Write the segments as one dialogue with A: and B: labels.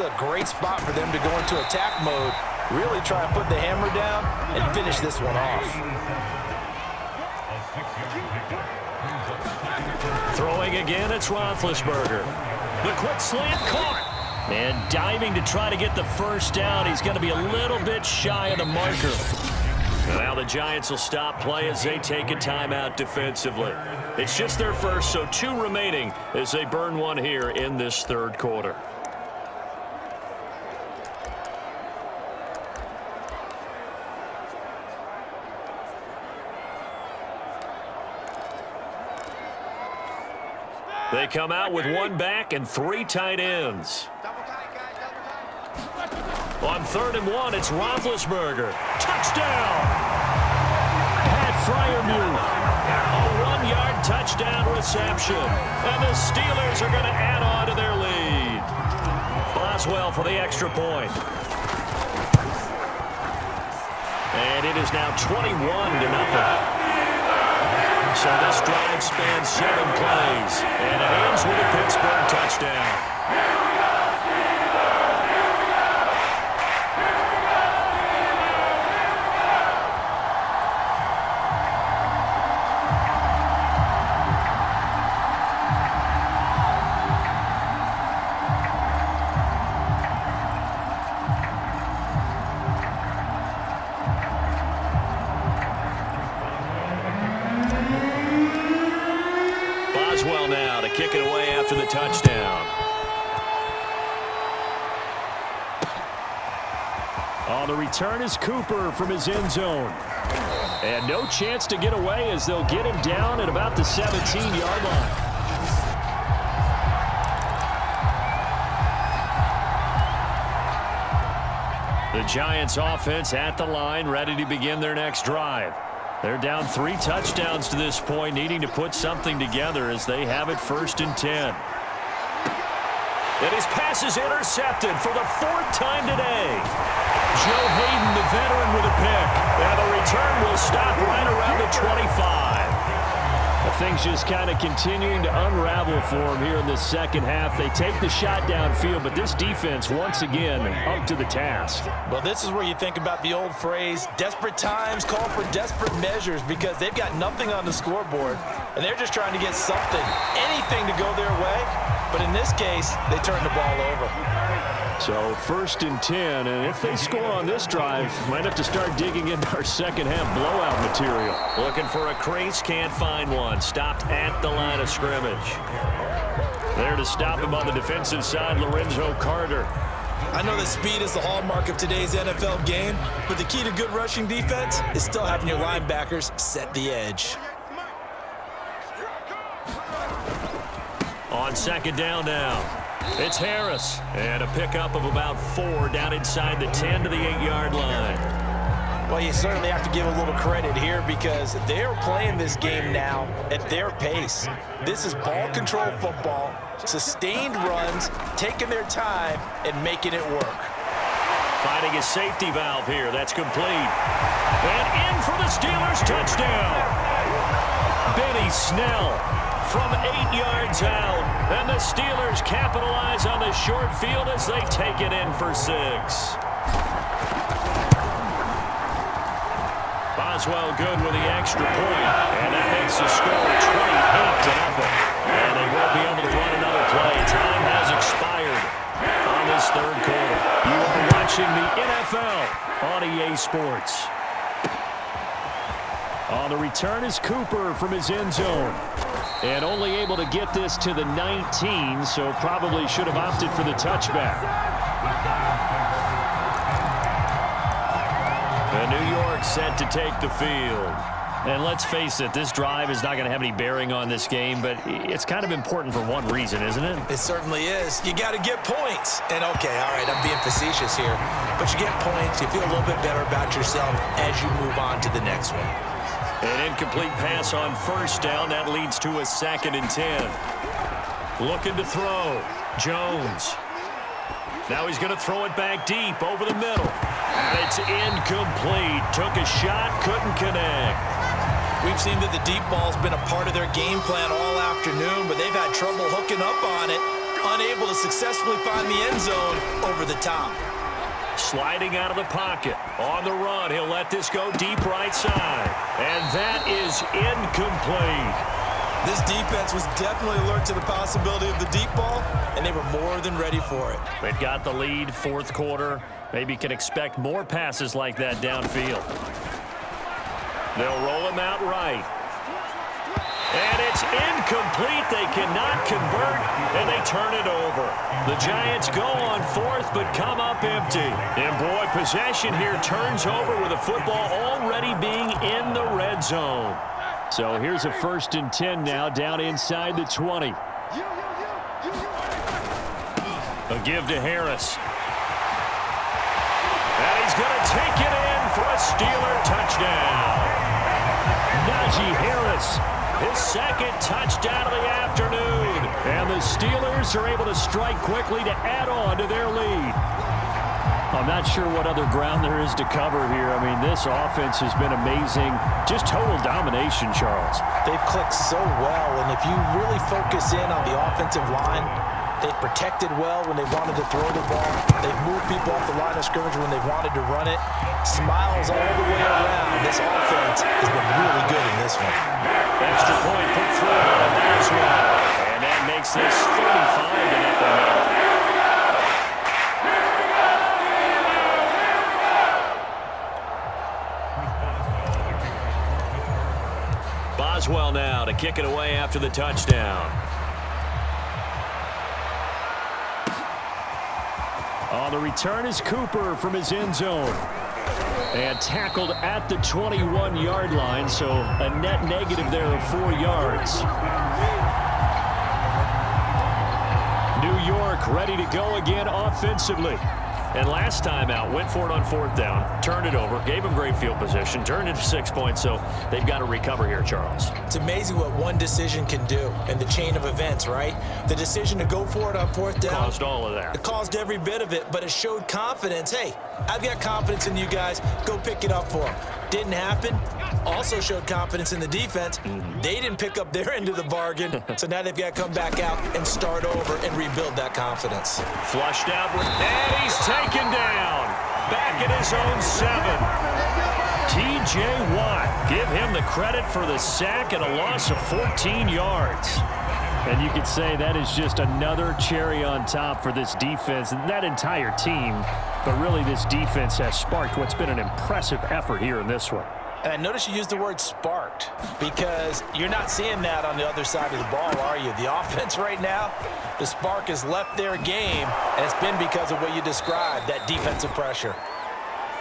A: A great spot for them to go into attack mode, really try and put the hammer down and finish this one off.
B: Throwing again, it's Roethlisberger. The quick slant caught. And diving to try to get the first down. He's going to be a little bit shy of the marker. Now the Giants will stop play as they take a timeout defensively. It's just their first, so 2 remaining as they burn one here in this third quarter. They come out with 1 back and 3 tight ends. On 3rd and 1, it's Roethlisberger. Touchdown! Pat Freiermuth. A 1-yard touchdown reception. And the Steelers are going to add on to their lead. Boswell for the extra point. And it is now 21-0. So this drive spans 7 plays, and it ends with a Pittsburgh touchdown. Boswell now to kick it away after the touchdown. On the return is Cooper from his end zone. And no chance to get away as they'll get him down at about the 17-yard line. The Giants offense at the line, ready to begin their next drive. They're down 3 touchdowns to this point, needing to put something together as they have it 1st and 10. And his pass is intercepted for the 4th time today. Joe Hayden, the veteran, with a pick. And the return will stop right around the 25. Things just kind of continuing to unravel for them here in the second half. They take the shot downfield, but this defense, once again, up to the task.
A: Well, this is where you think about the old phrase, desperate times call for desperate measures, because they've got nothing on the scoreboard, and they're just trying to get something, anything to go their way. But in this case, they turn the ball over.
B: So 1st and 10, and if they score on this drive, might have to start digging into our second half blowout material. Looking for a crease, can't find one. Stopped at the line of scrimmage. There to stop him on the defensive side, Lorenzo Carter.
A: I know that speed is the hallmark of today's NFL game, but the key to good rushing defense is still having your linebackers set the edge.
B: On 2nd down now, it's Harris. And a pickup of about 4 down inside the 10 to the 8-yard line.
A: Well, you certainly have to give a little credit here because they're playing this game now at their pace. This is ball control football, sustained runs, taking their time and making it work.
B: Finding a safety valve here. That's complete. And in for the Steelers touchdown. Benny Snell from 8 yards out. And the Steelers capitalize on the short field as they take it in for 6. Boswell good with the extra point. And that makes the score 28-0. And they won't be able to run another play. Time has expired on this third quarter. You are watching the NFL on EA Sports. On the return is Cooper from his end zone. And only able to get this to the 19, so probably should have opted for the touchback. And New York set to take the field. And let's face it, this drive is not going to have any bearing on this game, but it's kind of important for one reason, isn't it?
A: It certainly is. You got to get points. And okay, all right, I'm being facetious here, but you get points, you feel a little bit better about yourself as you move on to the next one.
B: An incomplete pass on 1st down. That leads to a 2nd and 10. Looking to throw. Jones. Now he's going to throw it back deep over the middle. And it's incomplete. Took a shot, couldn't connect.
A: We've seen that the deep ball's been a part of their game plan all afternoon, but they've had trouble hooking up on it. unable to successfully find the end zone over the top.
B: Sliding out of the pocket. On the run, he'll let this go deep right side. And that is incomplete.
A: This defense was definitely alert to the possibility of the deep ball, and they were more than ready for it.
B: They've got the lead, fourth quarter. Maybe can expect more passes like that downfield. They'll roll him out right. And it's incomplete. They cannot convert, and they turn it over. The Giants go on fourth, but come up empty. And, boy, possession here turns over with the football already being in the red zone. So here's a 1st and 10 now, down inside the 20. A give to Harris. And he's going to take it in for a Steeler touchdown. Najee Harris, his second touchdown of the afternoon. And the Steelers are able to strike quickly to add on to their lead. I'm not sure what other ground there is to cover here. I mean, this offense has been amazing. Just total domination, Charles.
A: They've clicked so well, and if you really focus in on the offensive line, they've protected well when they wanted to throw the ball. They've moved people off the line of scrimmage when they wanted to run it. Smiles all the way around. This offense has been really good in this one.
B: Extra point put through on Boswell. And that makes this 35-0. Boswell now to kick it away after the touchdown. On the return is Cooper from his end zone. And tackled at the 21-yard line, so a net negative there of 4 yards. New York ready to go again offensively. And last time out, went for it on 4th down, turned it over, gave him great field position, turned it to 6 points, so they've got to recover here, Charles.
A: It's amazing what one decision can do in the chain of events, right? The decision to go for it on 4th down.
B: Caused all of that.
A: It caused every bit of it, but it showed confidence. Hey, I've got confidence in you guys. Go pick it up for them. Didn't happen. Also showed confidence in the defense. They didn't pick up their end of the bargain, so now they've got to come back out and start over and rebuild that confidence.
B: Flushed out, and he's taken down. Back at his own 7. T.J. Watt, give him the credit for the sack and a loss of 14 yards. And you could say that is just another cherry on top for this defense and that entire team. But really, this defense has sparked what's been an impressive effort here in this one.
A: And I notice you used the word sparked because you're not seeing that on the other side of the ball, are you? The offense right now, the spark has left their game, and it's been because of what you described, that defensive pressure.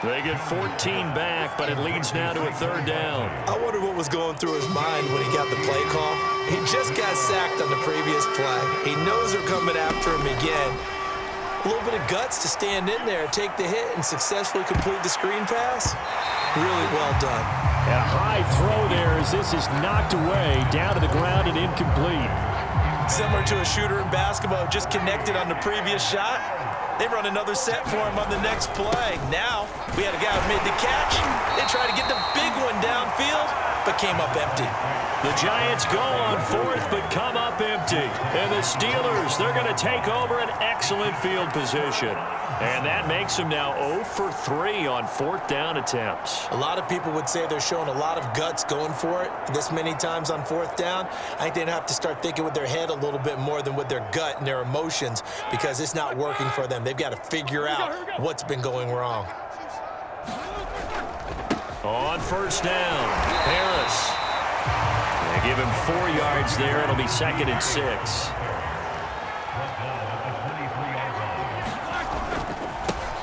B: They get 14 back, but it leads now to a 3rd down.
A: I wonder what was going through his mind when he got the play call. He just got sacked on the previous play. He knows they're coming after him again. A little bit of guts to stand in there, take the hit, and successfully complete the screen pass. Really well done.
B: And a high throw there as this is knocked away, down to the ground and incomplete.
A: Similar to a shooter in basketball, just connected on the previous shot. They run another set for him on the next play. Now, we had a guy who made the catch. They tried to get the big one downfield, but came up empty.
B: The Giants go on 4th, but come up empty. And the Steelers, they're going to take over an excellent field position. And that makes them now 0 for 3 on 4th down attempts.
A: A lot of people would say they're showing a lot of guts going for it this many times on 4th down. I think they'd have to start thinking with their head a little bit more than with their gut and their emotions because it's not working for them. They've got to figure out what's been going wrong.
B: On 1st down, Harris. They give him 4 yards there. It'll be 2nd and 6.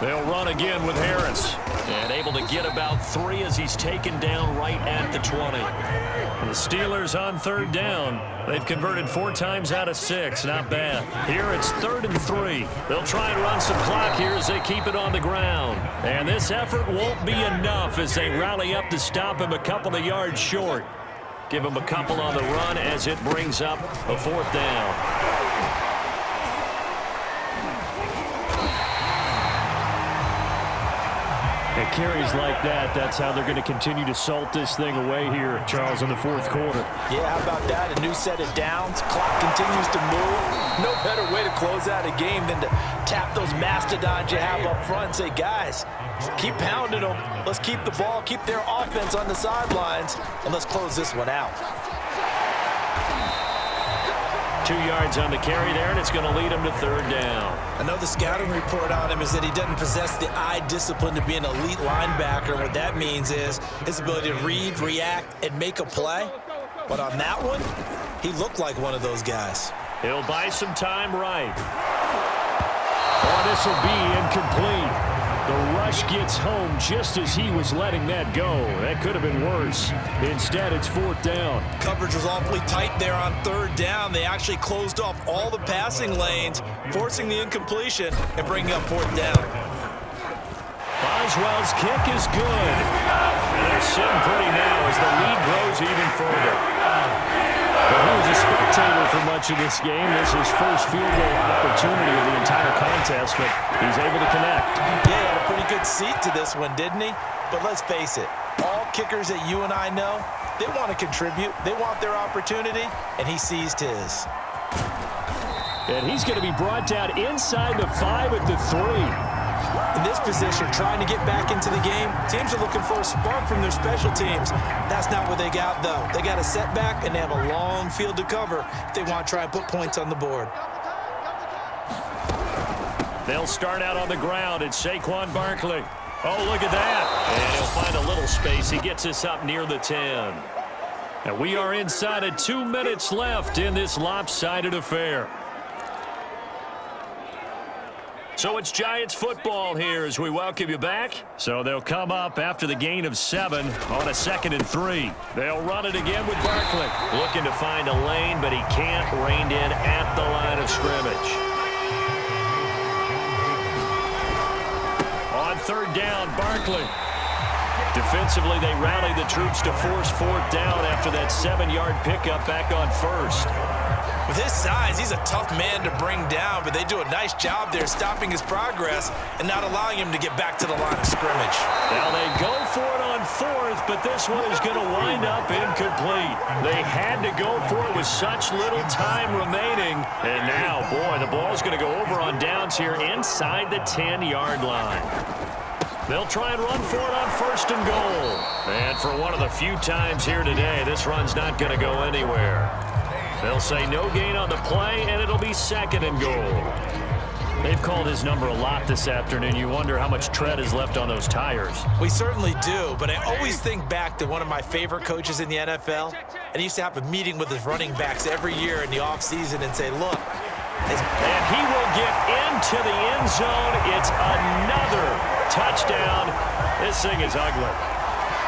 B: They'll run again with Harris. And able to get about 3 as he's taken down right at the 20. And the Steelers on 3rd down. They've converted 4 times out of 6. Not bad. Here it's 3rd and 3. They'll try and run some clock here as they keep it on the ground. And this effort won't be enough as they rally up to stop him a couple of yards short. Give him a couple on the run as it brings up a 4th down. carries like that, that's how they're going to continue to salt this thing away here, Charles, in the fourth quarter.
A: Yeah, how about that? A new set of downs. Clock continues to move. No better way to close out a game than to tap those mastodons you have up front and say, guys, keep pounding them. Let's keep the ball, keep their offense on the sidelines, and let's close this one out.
B: 2 yards on the carry there, and it's going to lead him to third down.
A: I know the scouting report on him is that he doesn't possess the eye discipline to be an elite linebacker. What that means is his ability to read, react, and make a play. But on that one, he looked like one of those guys.
B: He'll buy some time right. Oh, this will be incomplete. The rush gets home just as he was letting that go. That could have been worse. Instead, it's fourth down.
A: Coverage was awfully tight there on third down. They actually closed off all the passing lanes, forcing the incompletion and bringing up fourth down.
B: Boswell's kick is good. And they're sitting pretty now as the lead grows even further. Well, he was a spectator for much of this game. This is his first field goal opportunity of the entire contest, but he's able to connect.
A: Yeah, he had a pretty good seat to this one, didn't he? But let's face it, all kickers that you and I know, they want to contribute. They want their opportunity, and he seized his.
B: And he's going to be brought down inside the 5 at the 3.
A: In this position, trying to get back into the game, teams are looking for a spark from their special teams. That's not what they got, though. They got a setback, and they have a long field to cover if they want to try and put points on the board.
B: They'll start out on the ground. It's Saquon Barkley. Oh, look at that. And he'll find a little space. He gets us up near the 10. And we are inside of 2 minutes left in this lopsided affair. So it's Giants football here as we welcome you back. So they'll come up after the gain of 7 on a 2nd and 3. They'll run it again with Barkley. Looking to find a lane, but he can't. Reined in at the line of scrimmage. On third down, Barkley. Defensively, they rally the troops to force fourth down after that 7-yard pickup back on first.
A: With his size, he's a tough man to bring down, but they do a nice job there stopping his progress and not allowing him to get back to the line of scrimmage.
B: Now they go for it on fourth, but this one is going to wind up incomplete. They had to go for it with such little time remaining. And now, boy, the ball's going to go over on downs here inside the 10-yard line. They'll try and run for it on first and goal. And for one of the few times here today, this run's not going to go anywhere. They'll say no gain on the play, and it'll be 2nd and goal. They've called his number a lot this afternoon. You wonder how much tread is left on those tires.
A: We certainly do, but I always think back to one of my favorite coaches in the NFL, and he used to have a meeting with his running backs every year in the offseason and say, look.
B: And he will get into the end zone. It's another touchdown. This thing is ugly.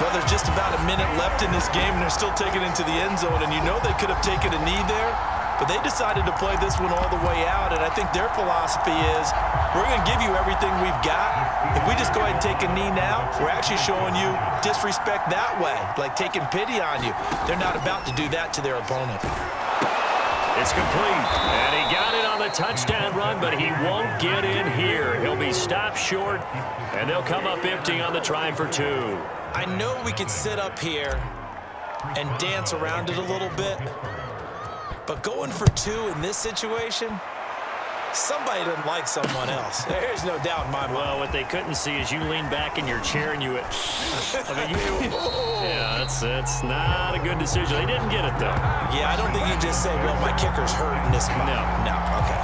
A: Well, there's just about a minute left in this game, and they're still taking it into the end zone. And you know they could have taken a knee there, but they decided to play this one all the way out. And I think their philosophy is, we're going to give you everything we've got. If we just go ahead and take a knee now, we're actually showing you disrespect that way, like taking pity on you. They're not about to do that to their opponent.
B: It's complete, and he got it on the touchdown run, but he won't get in here. He'll be stopped short, and they'll come up empty on the try for 2.
A: I know we could sit up here and dance around it a little bit, but going for 2 in this situation, somebody doesn't like someone else. There's no doubt in my mind.
B: Well, what they couldn't see is you lean back in your chair and you went, yeah, that's not a good decision. They didn't get it, though.
A: Yeah, I don't think you just say, well, my kicker's hurt in this spot. No, okay.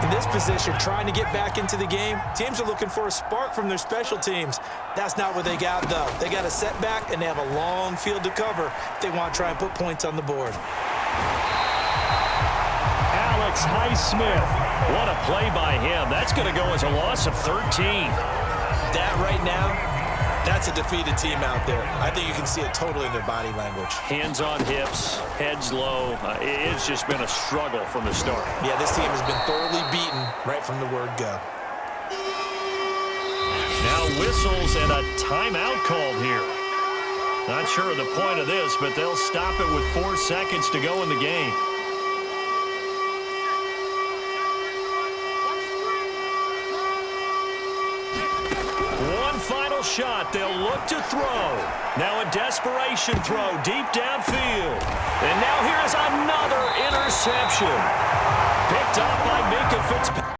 A: In this position, trying to get back into the game, teams are looking for a spark from their special teams. That's not what they got, though. They got a setback, and they have a long field to cover if they want to try and put points on the board.
B: Alex Highsmith. What a play by him. That's going to go as a loss of 13.
A: That right now, that's a defeated team out there. I think you can see it totally in their body language.
B: Hands on hips, heads low. It's just been a struggle from the start.
A: Yeah, this team has been thoroughly beaten right from the word go.
B: Now whistles and a timeout called here. Not sure of the point of this, but they'll stop it with 4 seconds to go in the game. shot. They'll look to throw. Now a desperation throw deep downfield. And now here is another interception. Picked up by Minkah Fitzpatrick.